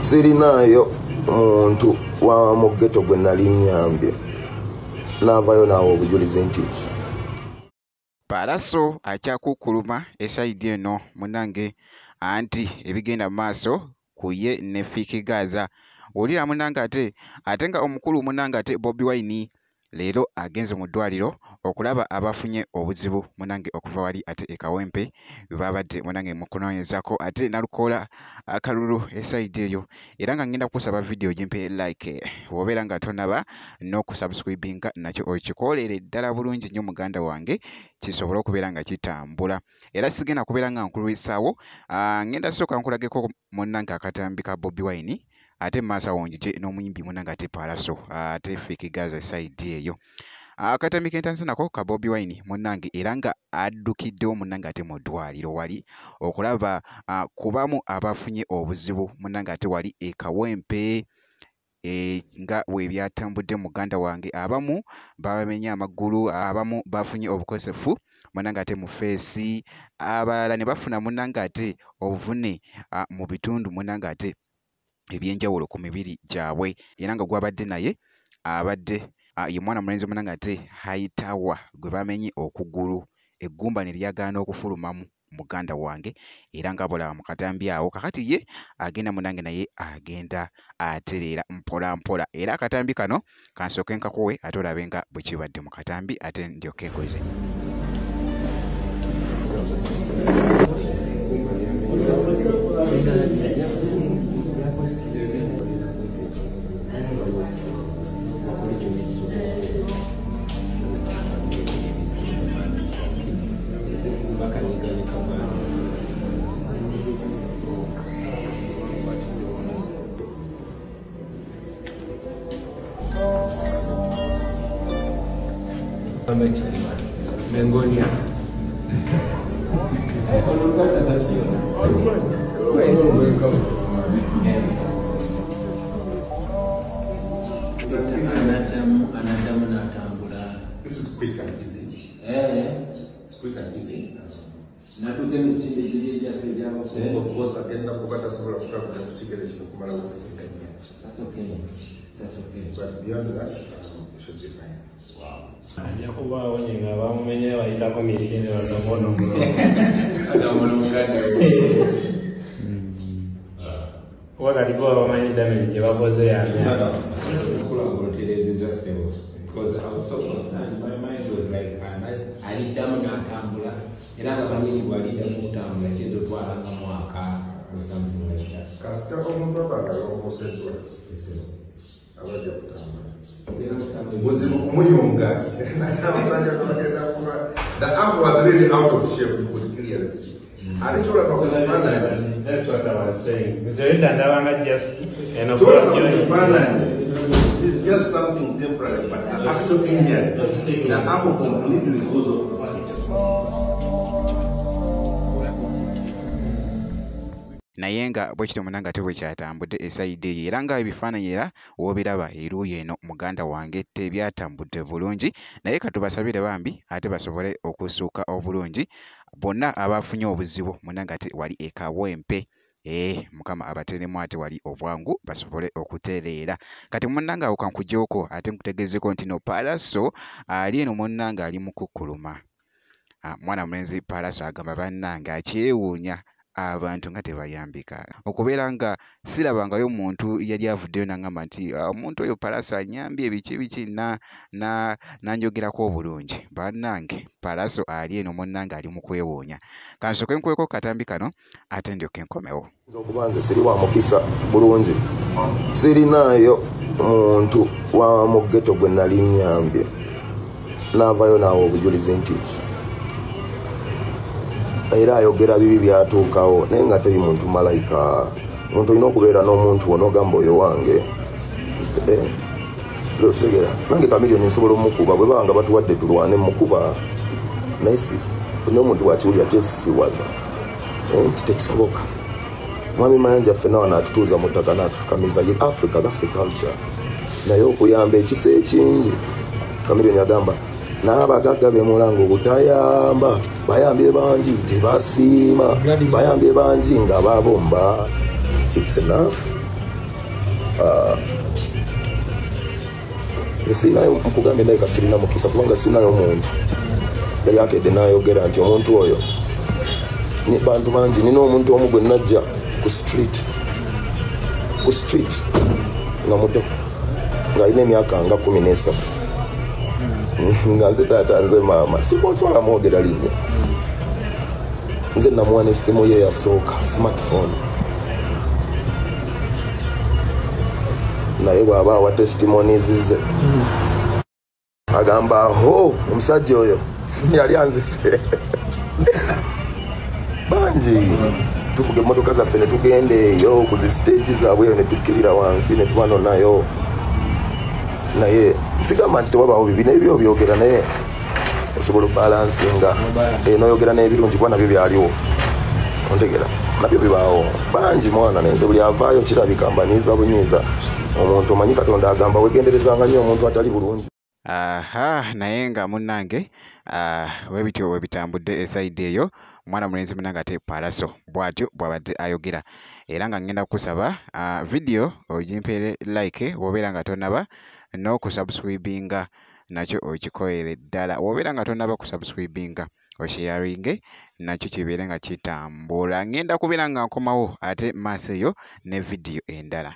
sirinayo omuntu wa mu ghetto gwe nali nnyambye n'avaayo naawe obujulizi nti Paalaso akyakukuluma esayidi eno munange anti ebigenda mu maaso ku ye ne Fiiki Gaza. Olira munange ate nga omukulu munange ate Bobi Wine leero agenze mu ddwaliro okulaba abafunye obuzibu munange okuva wali ate e Kawempe babadde munange mu kunoonyezaako ate Nalukoola akalulu esayidi eyo. Era nga ngenda kusaba video gimpe like wobeera nga tonaba n'okusubscribinga nakyo okikoolere ddala bulungi nnyo muganda wange kisobole okubeera nga kitambula. Era sigenda kubeera nga nkulwisaawo, ngenda sooka nkulageko munnange akatambi ka Bobi Wine ate maaso wonjije n'omuyimbi munange ate Paalaso ate Fiiki Gaza sayidi eyo. Akatambi kentanze nako ka Bobi Wine munnange era nga addukiddewo munnange ate mu ddwaliro wali okulaba kubamu abafunye obuzibu munnange ate wali e Kawempe nga we byatambudde muganda wange. Abamu babamenya amagulu, abamu bafunye obukosefu munnange ate mu feesi, abalala ne bafuna munnange ate obuvune mu bitundu munnange ate ebyenjawulo ku mibiri gyabwe. Era nga gwabadde naye abadde ye mwana mulenzi munnange ate Hightower gwe bamenye okugulu, eggumba ne lyagaana okufulumamu muganda wange. Era nga bolaba mu katambi awo kakati ye agenda munnange naye agenda atereera mpola mpola. Era akatambi kano kansooke nkakuwe ate olabe nga bwe kibadde mu katambi ate ndyoke nkoze. Mengonia. This is quick and easy. It's quick and easy. Of course, I end up with several problems to get it to come out. That's okay. That's okay. But beyond that, it should be fine. Wow. Because I was so concerned, my mind was like, I need them in Tambula, and I need to read them down like it's a Waka or something like that. Casta on Baba, I almost said to her, I was the app was really out of shape, you could clearly see. I told her about the that's what I was saying. It's just something temporary, but the actual injury, the apple completely goes off. Naye nga bwe kityo munange ate bwe kyatambudde esayidi eyo. Era nga ebifaananyi era w'obiraba eruuyi eno muganda wange tebyatambudde bulungi, naye katubasabire bambi ate basobole okusuuka obulungi bonna abafunye obuzibu munange ate wali e Kawempe. Mukama abateremu ate wali obwangu basobole okutereera. Kati munnange awo kankujjoko ate nkutegeezeko nti no Paalaso ali eno munnange ali mu kukkuluma. Mwana mulenzi Paalaso agamba bannange akyewuunya abantu nga tebayambika. Okubeera nga sirabangayo omuntu yali avuddeyo n'angamba nti omuntu oyo Paalaso anyambye ebiki nanjogerako obulungi. Bannange Paalaso ali eno munnange ali mu kwewuunya. Kansooke nkuweko katambi kano ate ndyoke nkomewo. Okuba nze siri wa mukisa bulungi, sirinayo omuntu wa mu ghetto gwe nali nnyambye n'avaayo naawe obujulizi nti era ayogera bibi byatuukawo naye nga teri muntu malayika. Omuntu olina okubeera n'omuntu onogamba oyo wange losegera nange Kamiliyoni nsobola omukuba bwe banga batuwadde tulwane mukuba naye n'omuntu wakiwulira kyesisiwaza nti tekisoboka. Mwami Mayanja ffenna wano atutuuza mu ttaka n'atufukamiza ye Africa, that's the culture. Naye okuyamba ekisa ekingi Kamiliyoni agamba n'abagagga be mulanga obutayamba bayambye bangi tebasiima, bayambye bangi nga babomba. it's enough. Sinayo mkugambe naye kasirina mukisa kubanga sinayo muntu yali akedde n'ayogera nti omuntu oyo ni bantu bangi nina omuntu omu gwe najja ku street nga muto ng'alina emyaka nga 13 nga nze taata nze maama sikosobola mwogera linnya nze namuwa n'essimu ye yasooka smartphone naye bw'aba awa testimonies ze agamba ho omusajja oyo yali anzise bangi tuvuga emmotoka zaffe ne tugenda eyo ku zi stage zaabwe eyo ne tukkirira wansi ne tuba nayo naye sigamba nti tewabaawo bibi naye byo byogera naye osobola obalansinga noyogera n'ebirungi kuba nabyo byaliwo ontegera nabyo bibaawo bangi mwana nenze buli avaayo kirabika mbanyiiza bunyiiza omuntu omanyi Katonda agamba wegenderezanga nnyo omuntu atali bulungi. Naye nga munnange webityo webitambudde esaidi eyo mwana mulenzi munnange ate Paalaso bw'atyo bw'abadde ayogera era nga ngenda kukusaba video ogimpeere like wobeera nga tonaba n'okusubscribinga nakyo okikoere ddala wobeera nga tonaba kusubscribinga osharinge nakyo kibeere nga kitambula ngenda kubeera nga nkomawo ate maaso eyo ne video endala.